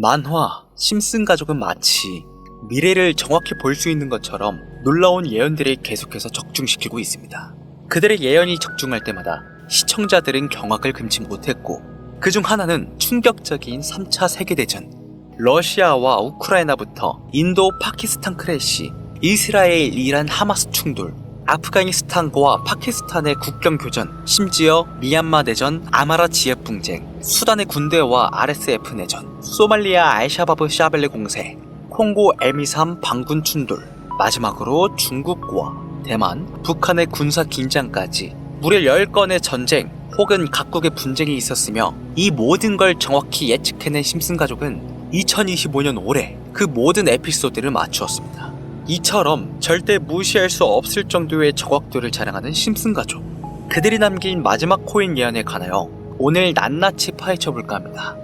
만화 심슨 가족은 마치 미래를 정확히 볼 수 있는 것처럼 놀라운 예언들을 계속해서 적중시키고 있습니다. 그들의 예언이 적중할 때마다 시청자들은 경악을 금치 못했고, 그중 하나는 충격적인 3차 세계대전, 러시아와 우크라이나부터 인도 파키스탄 크래시, 이스라엘 이란 하마스 충돌, 아프가니스탄과 파키스탄의 국경 교전, 심지어 미얀마 내전, 아마라 지역 분쟁, 수단의 군대와 RSF 내전, 소말리아 알샤바브 샤벨레 공세, 콩고 M23 반군 충돌, 마지막으로 중국과 대만, 북한의 군사 긴장까지 무려 10건의 전쟁 혹은 각국의 분쟁이 있었으며, 이 모든 걸 정확히 예측해낸 심슨 가족은 2025년 올해 그 모든 에피소드를 맞추었습니다. 이처럼 절대 무시할 수 없을 정도의 정확도를 자랑하는 심슨 가족, 그들이 남긴 마지막 코인 예언에 관하여 오늘 낱낱이 파헤쳐볼까 합니다.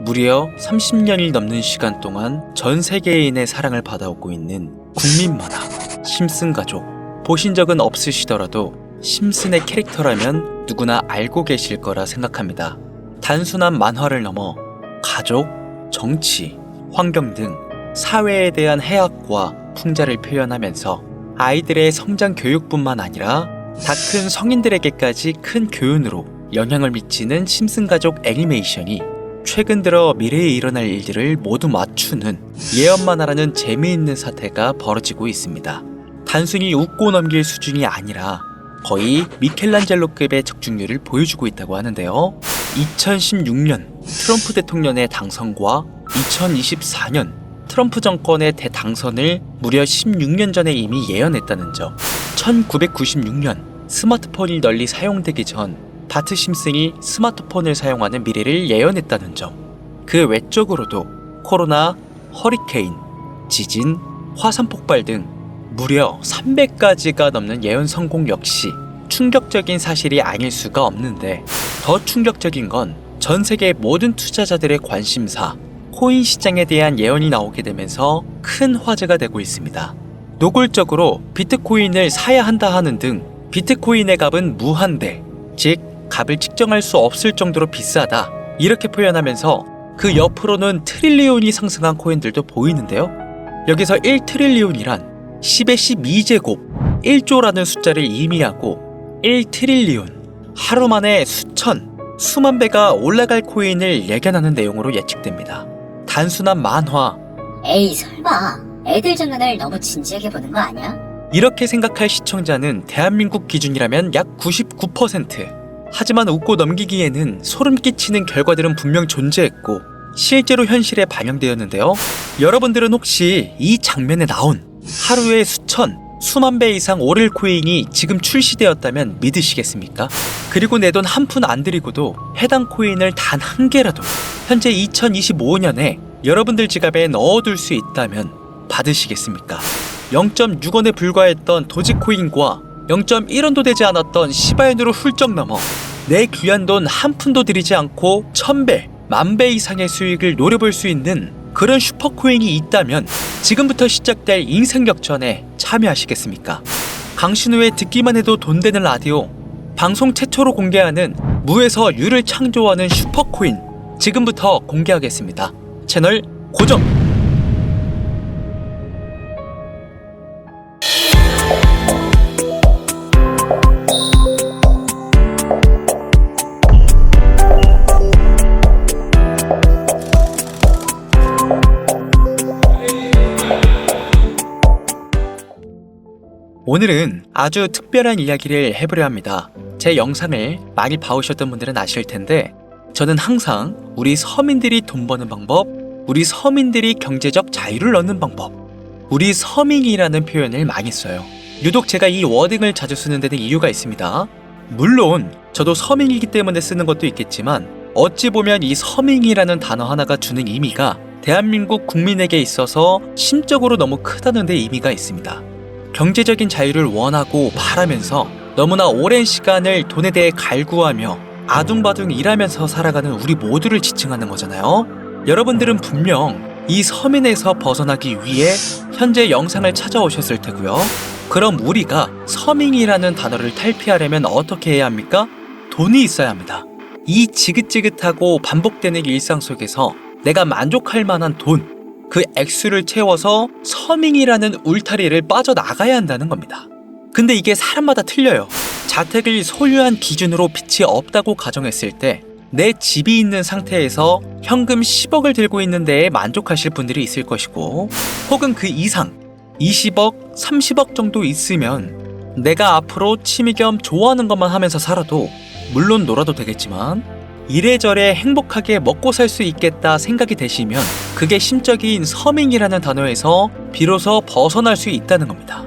무려 30년이 넘는 시간 동안 전 세계인의 사랑을 받아오고 있는 국민 만화 심슨 가족, 보신 적은 없으시더라도 심슨의 캐릭터라면 누구나 알고 계실 거라 생각합니다. 단순한 만화를 넘어 가족, 정치, 환경 등 사회에 대한 해악과 풍자를 표현하면서 아이들의 성장 교육뿐만 아니라 다 큰 성인들에게까지 큰 교훈으로 영향을 미치는 심슨 가족 애니메이션이 최근 들어 미래에 일어날 일들을 모두 맞추는 예언 만화라는 재미있는 사태가 벌어지고 있습니다. 단순히 웃고 넘길 수준이 아니라 거의 미켈란젤로급의 적중률을 보여주고 있다고 하는데요. 2016년 트럼프 대통령의 당선과 2024년 트럼프 정권의 대당선을 무려 16년 전에 이미 예언했다는 점, 1996년 스마트폰이 널리 사용되기 전 바트 심슨이 스마트폰을 사용하는 미래를 예언했다는 점, 그 외적으로도 코로나, 허리케인, 지진, 화산 폭발 등 무려 300가지가 넘는 예언 성공 역시 충격적인 사실이 아닐 수가 없는데, 더 충격적인 건 전 세계 모든 투자자들의 관심사, 코인 시장에 대한 예언이 나오게 되면서 큰 화제가 되고 있습니다. 노골적으로 비트코인을 사야 한다 하는 등 비트코인의 값은 무한대, 즉 값을 측정할 수 없을 정도로 비싸다, 이렇게 표현하면서 그 옆으로는 트릴리온이 상승한 코인들도 보이는데요. 여기서 1트릴리온이란 10의 12제곱 1조라는 숫자를 의미하고 1트릴리온, 하루 만에 수만 배가 올라갈 코인을 예견하는 내용으로 예측됩니다. 단순한 만화, 에이 설마 애들 장난을 너무 진지하게 보는 거 아니야? 이렇게 생각할 시청자는 대한민국 기준이라면 약 99%. 하지만 웃고 넘기기에는 소름 끼치는 결과들은 분명 존재했고 실제로 현실에 반영되었는데요. 여러분들은 혹시 이 장면에 나온 하루에 수만 배 이상 오를 코인이 지금 출시되었다면 믿으시겠습니까? 그리고 내 돈 한 푼 안 들이고도 해당 코인을 단 한 개라도 현재 2025년에 여러분들 지갑에 넣어둘 수 있다면 받으시겠습니까? 0.6원에 불과했던 도지코인과 0.1원도 되지 않았던 시바인으로 훌쩍 넘어 내 귀한 돈 한 푼도 들이지 않고 1000배, 10,000배 이상의 수익을 노려볼 수 있는 그런 슈퍼코인이 있다면 지금부터 시작될 인생 역전에 참여하시겠습니까? 강신우의 듣기만 해도 돈 되는 라디오, 방송 최초로 공개하는 무에서 유를 창조하는 슈퍼코인, 지금부터 공개하겠습니다. 채널 고정! 오늘은 아주 특별한 이야기를 해보려 합니다. 제 영상을 많이 봐오셨던 분들은 아실 텐데, 저는 항상 우리 서민들이 돈 버는 방법, 우리 서민들이 경제적 자유를 얻는 방법, 우리 서민이라는 표현을 많이 써요. 유독 제가 이 워딩을 자주 쓰는 데는 이유가 있습니다. 물론 저도 서민이기 때문에 쓰는 것도 있겠지만, 어찌 보면 이 서민이라는 단어 하나가 주는 의미가 대한민국 국민에게 있어서 심적으로 너무 크다는 데 의미가 있습니다. 경제적인 자유를 원하고 바라면서 너무나 오랜 시간을 돈에 대해 갈구하며 아둥바둥 일하면서 살아가는 우리 모두를 지칭하는 거잖아요. 여러분들은 분명 이 서민에서 벗어나기 위해 현재 영상을 찾아오셨을 테고요. 그럼 우리가 서민이라는 단어를 탈피하려면 어떻게 해야 합니까? 돈이 있어야 합니다. 이 지긋지긋하고 반복되는 일상 속에서 내가 만족할 만한 돈, 그 액수를 채워서 서밍이라는 울타리를 빠져나가야 한다는 겁니다. 근데 이게 사람마다 틀려요. 자택을 소유한 기준으로 빚이 없다고 가정했을 때 내 집이 있는 상태에서 현금 10억을 들고 있는 데에 만족하실 분들이 있을 것이고, 혹은 그 이상 20억, 30억 정도 있으면 내가 앞으로 취미 겸 좋아하는 것만 하면서 살아도, 물론 놀아도 되겠지만 이래저래 행복하게 먹고 살 수 있겠다 생각이 되시면 그게 심적인 서밍이라는 단어에서 비로소 벗어날 수 있다는 겁니다.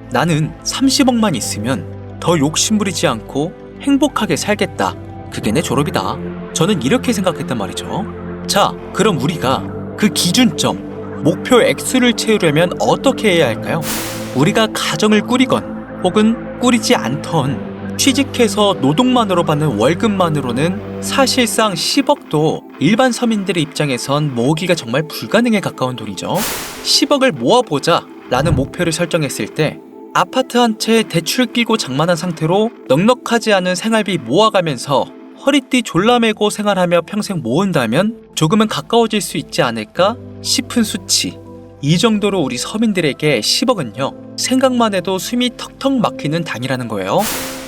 나는 30억만 있으면 더 욕심부리지 않고 행복하게 살겠다. 그게 내 졸업이다. 저는 이렇게 생각했단 말이죠. 자, 그럼 우리가 그 기준점, 목표 액수를 채우려면 어떻게 해야 할까요? 우리가 가정을 꾸리건 혹은 꾸리지 않던 취직해서 노동만으로 받는 월급만으로는 사실상 10억도 일반 서민들의 입장에선 모으기가 정말 불가능에 가까운 돈이죠. 10억을 모아보자 라는 목표를 설정했을 때 아파트 한 채 대출 끼고 장만한 상태로 넉넉하지 않은 생활비 모아가면서 허리띠 졸라매고 생활하며 평생 모은다면 조금은 가까워질 수 있지 않을까 싶은 수치. 이 정도로 우리 서민들에게 10억은요, 생각만 해도 숨이 턱턱 막히는 단위라는 거예요.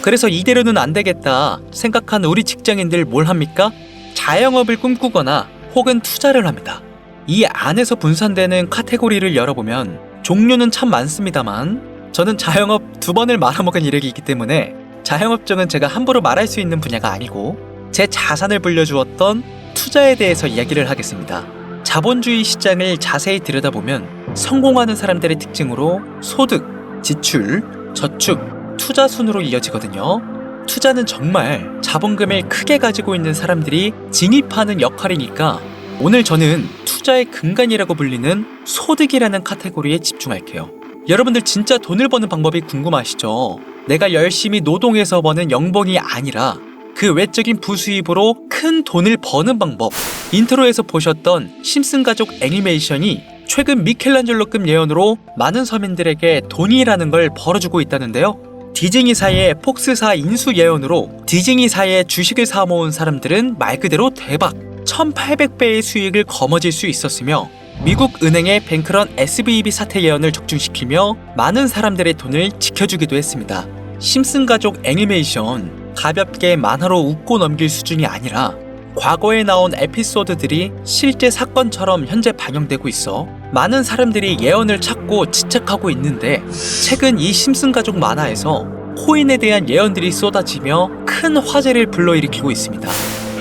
그래서 이대로는 안 되겠다 생각한 우리 직장인들 뭘 합니까? 자영업을 꿈꾸거나 혹은 투자를 합니다. 이 안에서 분산되는 카테고리를 열어보면 종류는 참 많습니다만, 저는 자영업 2번을 말아먹은 이력이 있기 때문에 자영업종은 제가 함부로 말할 수 있는 분야가 아니고 제 자산을 불려주었던 투자에 대해서 이야기를 하겠습니다. 자본주의 시장을 자세히 들여다보면 성공하는 사람들의 특징으로 소득, 지출, 저축, 투자 순으로 이어지거든요. 투자는 정말 자본금을 크게 가지고 있는 사람들이 진입하는 역할이니까 오늘 저는 투자의 근간이라고 불리는 소득이라는 카테고리에 집중할게요. 여러분들 진짜 돈을 버는 방법이 궁금하시죠? 내가 열심히 노동해서 버는 연봉이 아니라 그 외적인 부수입으로 큰 돈을 버는 방법. 인트로에서 보셨던 심슨 가족 애니메이션이 최근 미켈란젤로급 예언으로 많은 서민들에게 돈이라는 걸 벌어주고 있다는데요. 디즈니사의 폭스사 인수 예언으로 디즈니사의 주식을 사모은 사람들은 말 그대로 대박 1800배의 수익을 거머쥘 수 있었으며, 미국 은행의 뱅크런 SVB 사태 예언을 적중시키며 많은 사람들의 돈을 지켜주기도 했습니다. 심슨 가족 애니메이션 가볍게 만화로 웃고 넘길 수준이 아니라 과거에 나온 에피소드들이 실제 사건처럼 현재 반영되고 있어 많은 사람들이 예언을 찾고 지적하고 있는데, 최근 이 심슨 가족 만화에서 코인에 대한 예언들이 쏟아지며 큰 화제를 불러일으키고 있습니다.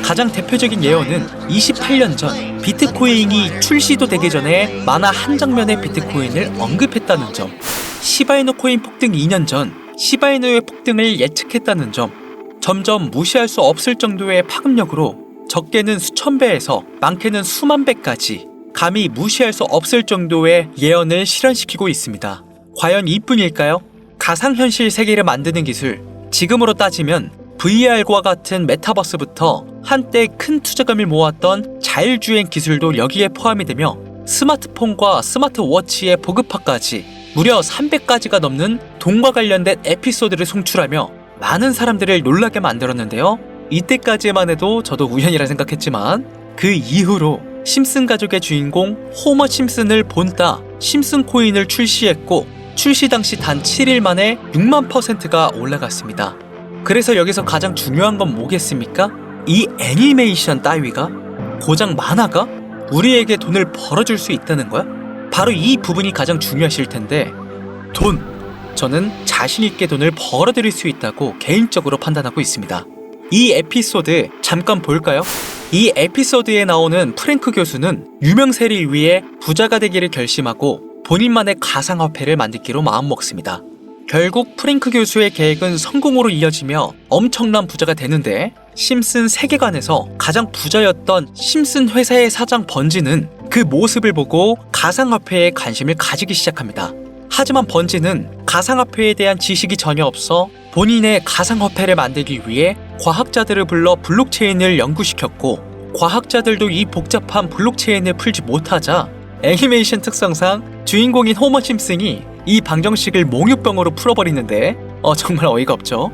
가장 대표적인 예언은 28년 전 비트코인이 출시도 되기 전에 만화 한 장면의 비트코인을 언급했다는 점, 시바이누 코인 폭등 2년 전 시바이누의 폭등을 예측했다는 점, 점점 무시할 수 없을 정도의 파급력으로 적게는 수천 배에서 많게는 수만 배까지 감히 무시할 수 없을 정도의 예언을 실현시키고 있습니다. 과연 이뿐일까요? 가상현실 세계를 만드는 기술, 지금으로 따지면 VR과 같은 메타버스부터 한때 큰 투자금을 모았던 자율주행 기술도 여기에 포함이 되며 스마트폰과 스마트워치의 보급화까지 무려 300가지가 넘는 돈과 관련된 에피소드를 송출하며 많은 사람들을 놀라게 만들었는데요. 이때까지만 해도 저도 우연이라 생각했지만 그 이후로 심슨 가족의 주인공 호머 심슨을 본따 심슨 코인을 출시했고, 출시 당시 단 7일 만에 6만%가 올라갔습니다. 그래서 여기서 가장 중요한 건 뭐겠습니까? 이 애니메이션 따위가, 고작 만화가 우리에게 돈을 벌어줄 수 있다는 거야? 바로 이 부분이 가장 중요하실 텐데, 돈! 저는 자신있게 돈을 벌어들일 수 있다고 개인적으로 판단하고 있습니다. 이 에피소드 잠깐 볼까요? 이 에피소드에 나오는 프랭크 교수는 유명세를 위해 부자가 되기를 결심하고 본인만의 가상화폐를 만들기로 마음먹습니다. 결국 프랭크 교수의 계획은 성공으로 이어지며 엄청난 부자가 되는데, 심슨 세계관에서 가장 부자였던 심슨 회사의 사장 번지는 그 모습을 보고 가상화폐에 관심을 가지기 시작합니다. 하지만 번지는 가상화폐에 대한 지식이 전혀 없어 본인의 가상화폐를 만들기 위해 과학자들을 불러 블록체인을 연구시켰고, 과학자들도 이 복잡한 블록체인을 풀지 못하자 애니메이션 특성상 주인공인 호머 심슨이 이 방정식을 몽유병으로 풀어버리는데 정말 어이가 없죠.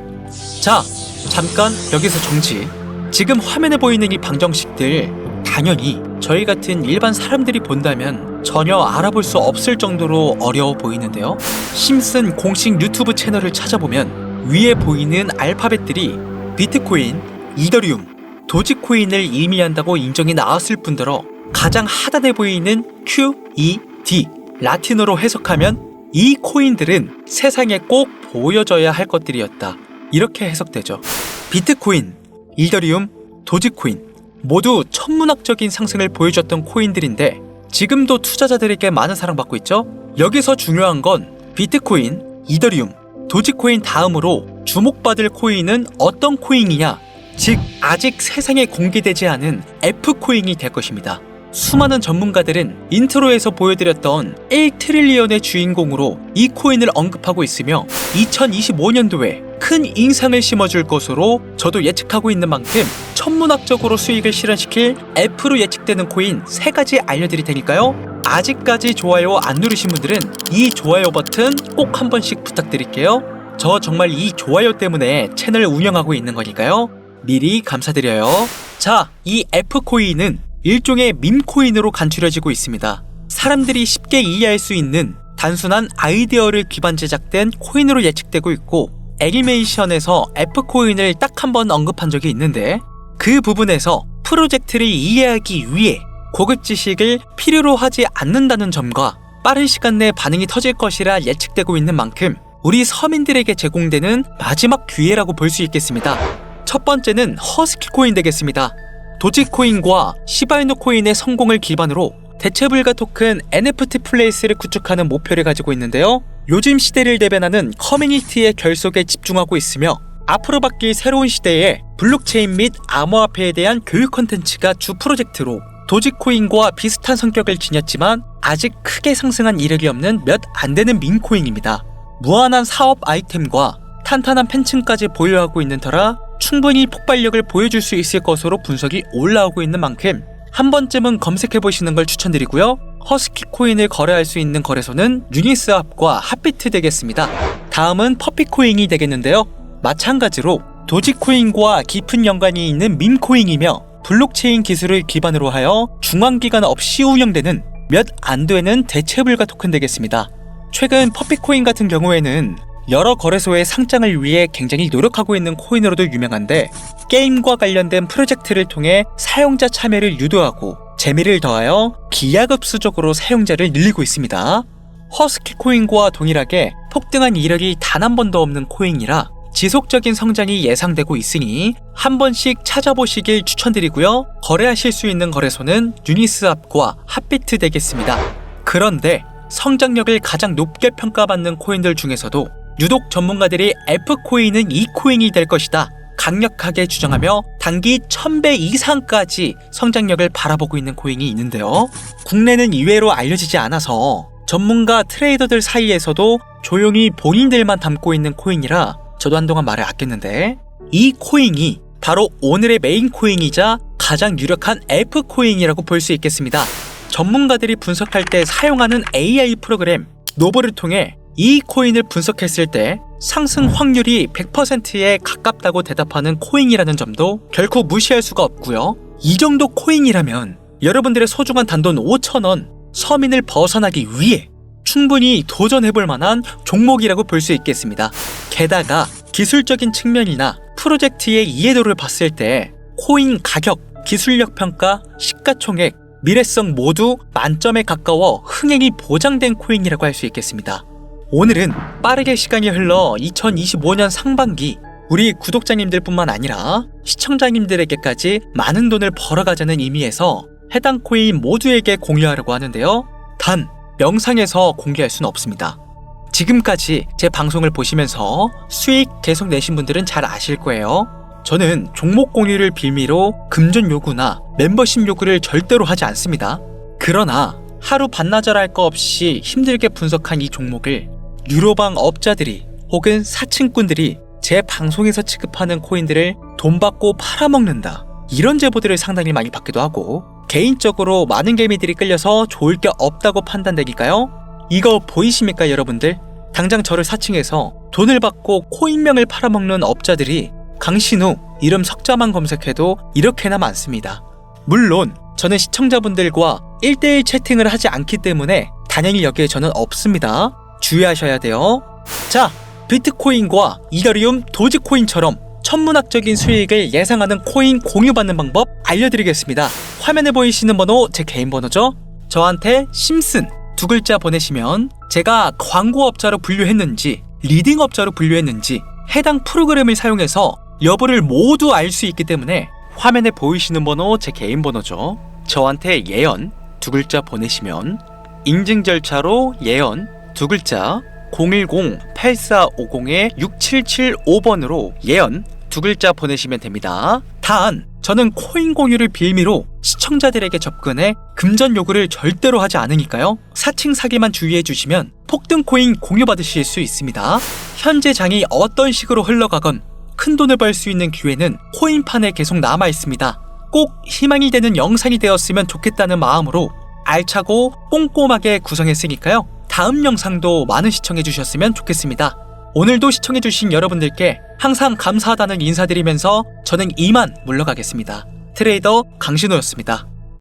자, 잠깐 여기서 정지. 지금 화면에 보이는 이 방정식들 당연히 저희 같은 일반 사람들이 본다면 전혀 알아볼 수 없을 정도로 어려워 보이는데요. 심슨 공식 유튜브 채널을 찾아보면 위에 보이는 알파벳들이 비트코인, 이더리움, 도지코인을 의미한다고 인정이 나왔을 뿐더러 가장 하단에 보이는 QED 라틴어로 해석하면 이 코인들은 세상에 꼭 보여져야 할 것들이었다, 이렇게 해석되죠. 비트코인, 이더리움, 도지코인 모두 천문학적인 상승을 보여줬던 코인들인데 지금도 투자자들에게 많은 사랑받고 있죠. 여기서 중요한 건 비트코인, 이더리움, 도지코인 다음으로 주목받을 코인은 어떤 코인이냐, 즉 아직 세상에 공개되지 않은 F코인이 될 것입니다. 수많은 전문가들은 인트로에서 보여드렸던 1트릴리언의 주인공으로 이 코인을 언급하고 있으며 2025년도에 큰 인상을 심어줄 것으로 저도 예측하고 있는 만큼 천문학적으로 수익을 실현시킬 F로 예측되는 코인 3가지 알려드릴 테니까요. 아직까지 좋아요 안 누르신 분들은 이 좋아요 버튼 꼭 한 번씩 부탁드릴게요. 저 정말 이 좋아요 때문에 채널 운영하고 있는 거니까요. 미리 감사드려요. 자, 이 F코인은 일종의 밈코인으로 간추려지고 있습니다. 사람들이 쉽게 이해할 수 있는 단순한 아이디어를 기반 제작된 코인으로 예측되고 있고, 애니메이션에서 F코인을 딱 한 번 언급한 적이 있는데 그 부분에서 프로젝트를 이해하기 위해 고급 지식을 필요로 하지 않는다는 점과 빠른 시간 내에 반응이 터질 것이라 예측되고 있는 만큼 우리 서민들에게 제공되는 마지막 기회라고 볼 수 있겠습니다. 첫 번째는 허스키 코인 되겠습니다. 도지코인과 시바이누 코인의 성공을 기반으로 대체불가 토큰 NFT 플레이스를 구축하는 목표를 가지고 있는데요. 요즘 시대를 대변하는 커뮤니티의 결속에 집중하고 있으며 앞으로 바뀔 새로운 시대에 블록체인 및 암호화폐에 대한 교육 콘텐츠가 주 프로젝트로 도지코인과 비슷한 성격을 지녔지만 아직 크게 상승한 이력이 없는 몇 안 되는 밈코인입니다. 무한한 사업 아이템과 탄탄한 팬층까지 보유하고 있는 터라 충분히 폭발력을 보여줄 수 있을 것으로 분석이 올라오고 있는 만큼 한 번쯤은 검색해보시는 걸 추천드리고요. 허스키 코인을 거래할 수 있는 거래소는 유니스왑과 핫비트 되겠습니다. 다음은 퍼피코인이 되겠는데요. 마찬가지로 도지코인과 깊은 연관이 있는 밈코인이며 블록체인 기술을 기반으로 하여 중앙기관 없이 운영되는 몇 안 되는 대체불가 토큰 되겠습니다. 최근 퍼피코인 같은 경우에는 여러 거래소의 상장을 위해 굉장히 노력하고 있는 코인으로도 유명한데 게임과 관련된 프로젝트를 통해 사용자 참여를 유도하고 재미를 더하여 기하급수적으로 사용자를 늘리고 있습니다. 허스키 코인과 동일하게 폭등한 이력이 단 한 번도 없는 코인이라 지속적인 성장이 예상되고 있으니 한 번씩 찾아보시길 추천드리고요. 거래하실 수 있는 거래소는 유니스왑과 핫비트 되겠습니다. 그런데 성장력을 가장 높게 평가받는 코인들 중에서도 유독 전문가들이 F코인은 이 코인이 될 것이다 강력하게 주장하며 단기 1000배 이상까지 성장력을 바라보고 있는 코인이 있는데요. 국내는 이외로 알려지지 않아서 전문가 트레이더들 사이에서도 조용히 본인들만 담고 있는 코인이라 저도 한동안 말을 아꼈는데 이 코인이 바로 오늘의 메인 코인이자 가장 유력한 F코인이라고 볼 수 있겠습니다. 전문가들이 분석할 때 사용하는 AI 프로그램 노보를 통해 이 코인을 분석했을 때 상승 확률이 100%에 가깝다고 대답하는 코인이라는 점도 결코 무시할 수가 없고요. 이 정도 코인이라면 여러분들의 소중한 단돈 5,000원 서민을 벗어나기 위해 충분히 도전해볼 만한 종목이라고 볼 수 있겠습니다. 게다가 기술적인 측면이나 프로젝트의 이해도를 봤을 때 코인 가격, 기술력 평가, 시가총액, 미래성 모두 만점에 가까워 흥행이 보장된 코인이라고 할 수 있겠습니다. 오늘은 빠르게 시간이 흘러 2025년 상반기 우리 구독자님들 뿐만 아니라 시청자님들에게까지 많은 돈을 벌어가자는 의미에서 해당 코인 모두에게 공유하려고 하는데요. 단 영상에서 공개할 수는 없습니다. 지금까지 제 방송을 보시면서 수익 계속 내신 분들은 잘 아실 거예요. 저는 종목 공유를 빌미로 금전 요구나 멤버십 요구를 절대로 하지 않습니다. 그러나 하루 반나절 할 거 없이 힘들게 분석한 이 종목을 유로방 업자들이 혹은 사칭꾼들이 제 방송에서 취급하는 코인들을 돈 받고 팔아먹는다, 이런 제보들을 상당히 많이 받기도 하고 개인적으로 많은 개미들이 끌려서 좋을 게 없다고 판단되니까요. 이거 보이십니까 여러분들? 당장 저를 사칭해서 돈을 받고 코인명을 팔아먹는 업자들이 강신우 이름 석자만 검색해도 이렇게나 많습니다. 물론 저는 시청자분들과 1대1 채팅을 하지 않기 때문에 당연히 여기에 저는 없습니다. 주의하셔야 돼요. 자, 비트코인과 이더리움, 도지코인처럼 천문학적인 수익을 예상하는 코인 공유받는 방법 알려드리겠습니다. 화면에 보이시는 번호 제 개인 번호죠. 저한테 심슨 두 글자 보내시면 제가 광고업자로 분류했는지 리딩업자로 분류했는지 해당 프로그램을 사용해서 여부를 모두 알 수 있기 때문에 화면에 보이시는 번호 제 개인 번호죠. 저한테 예언 두 글자 보내시면 인증 절차로 예언 두 글자 010-8450-6775번으로 예언 두 글자 보내시면 됩니다. 단, 저는 코인 공유를 빌미로 시청자들에게 접근해 금전 요구를 절대로 하지 않으니까요. 사칭 사기만 주의해 주시면 폭등 코인 공유받으실 수 있습니다. 현재 장이 어떤 식으로 흘러가건 큰 돈을 벌 수 있는 기회는 코인판에 계속 남아 있습니다. 꼭 희망이 되는 영상이 되었으면 좋겠다는 마음으로 알차고 꼼꼼하게 구성했으니까요. 다음 영상도 많은 시청해 주셨으면 좋겠습니다. 오늘도 시청해 주신 여러분들께 항상 감사하다는 인사드리면서 저는 이만 물러가겠습니다. 트레이더 강신호였습니다.